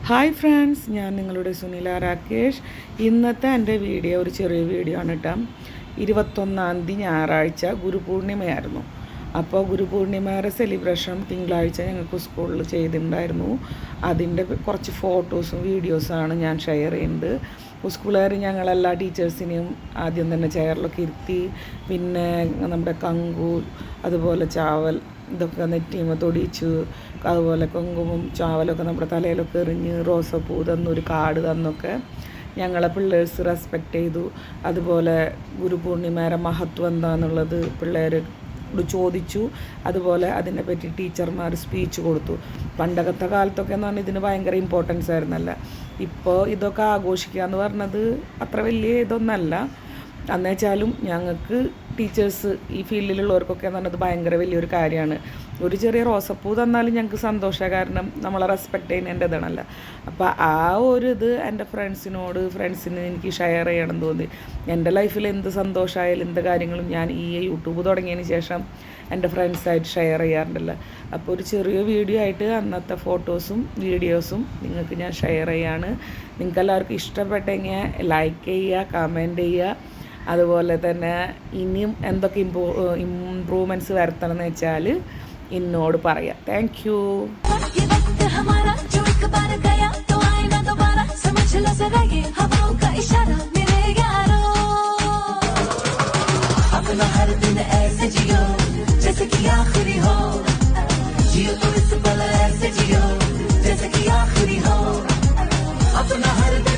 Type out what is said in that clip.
Hi friends, ഞാൻ നിങ്ങളുടെ സുനില രാകേഷ്. ഇന്നത്തെ എൻ്റെ വീഡിയോ ഒരു ചെറിയ വീഡിയോ ആണ് കേട്ടോ. 21-ാം തീയതി ഞായറാഴ്ച ഗുരുപൂർണിമയായിരുന്നു. അപ്പോൾ ഗുരുപൂർണിമയുടെ സെലിബ്രേഷൻ തിങ്കളാഴ്ച ഞങ്ങൾക്ക് സ്കൂളിൽ ചെയ്തിട്ടുണ്ടായിരുന്നു. അതിൻ്റെ കുറച്ച് ഫോട്ടോസും വീഡിയോസാണ് ഞാൻ ഷെയർ ചെയ്യുന്നത്. സ്കൂളുകാർ ഞങ്ങളെല്ലാ ടീച്ചേഴ്സിനെയും ആദ്യം തന്നെ ചെയറിലൊക്കെ ഇരുത്തി, പിന്നെ നമ്മുടെ കങ്കു, അതുപോലെ ചാവൽ, ഇതൊക്കെ നെറ്റിയുമ്പോൾ തൊടിച്ചു, അതുപോലെ കുങ്കുമം ചാവലൊക്കെ നമ്മുടെ തലയിലൊക്കെ എറിഞ്ഞ് റോസപ്പൂ തന്നു, ഒരു കാർഡ് തന്നൊക്കെ ഞങ്ങളെ പിള്ളേഴ്സ് റെസ്പെക്റ്റ് ചെയ്തു. അതുപോലെ ഗുരുപൂർണിമയുടെ മഹത്വം എന്താണെന്നുള്ളത് പിള്ളേർ ചോദിച്ചു. അതുപോലെ അതിനെപ്പറ്റി ടീച്ചർമാർ സ്പീച്ച് കൊടുത്തു. പണ്ടത്തെ കാലത്തൊക്കെ എന്ന് പറഞ്ഞാൽ ഇതിന് ഭയങ്കര ഇമ്പോർട്ടൻസ് ആയിരുന്നല്ല. ഇപ്പോൾ ഇതൊക്കെ ആഘോഷിക്കുക എന്ന് പറഞ്ഞത് അത്ര വലിയ ഇതൊന്നല്ല. എന്നുവെച്ചാലും ഞങ്ങൾക്ക് ടീച്ചേഴ്സ് ഈ ഫീൽഡിലുള്ളവർക്കൊക്കെ എന്ന് പറഞ്ഞത് ഭയങ്കര വലിയൊരു കാര്യമാണ്. ഒരു ചെറിയ റോസപ്പൂ തന്നാലും ഞങ്ങൾക്ക് സന്തോഷമാണ്, കാരണം നമ്മളെ റെസ്പെക്റ്റ് ചെയ്യുന്നതിൻ്റെതാണല്ല. അപ്പോൾ ആ ഒരു ഇത് എൻ്റെ ഫ്രണ്ട്സിന് എനിക്ക് ഷെയർ ചെയ്യണം തോന്നി. എൻ്റെ ലൈഫിൽ എന്ത് സന്തോഷമായാലും എന്ത് കാര്യങ്ങളും ഞാൻ ഈ യൂട്യൂബ് തുടങ്ങിയതിന് ശേഷം എൻ്റെ ഫ്രണ്ട്സായിട്ട് ഷെയർ ചെയ്യാറുണ്ടല്ലോ. അപ്പോൾ ഒരു ചെറിയ വീഡിയോ ആയിട്ട് അന്നത്തെ ഫോട്ടോസും വീഡിയോസും നിങ്ങൾക്ക് ഞാൻ ഷെയർ ചെയ്യാണ്. നിങ്ങൾക്ക് എല്ലാവർക്കും ഇഷ്ടപ്പെട്ടെങ്കിൽ ലൈക്ക് ചെയ്യുക, കമൻറ്റ് ചെയ്യുക. അതുപോലെ തന്നെ ഇനിയും എന്തൊക്കെ ഇമ്പ്രൂവ്മെൻറ്റ്സ് വരുത്തണമെന്ന് വെച്ചാൽ എന്നോട് പറയാം. Thank you. अपना हर दिन ऐसे जियो जैसे कि आखिरी हो, जियो तो इस पल ऐसे जियो जैसे कि आखिरी हो, अपना हर दिन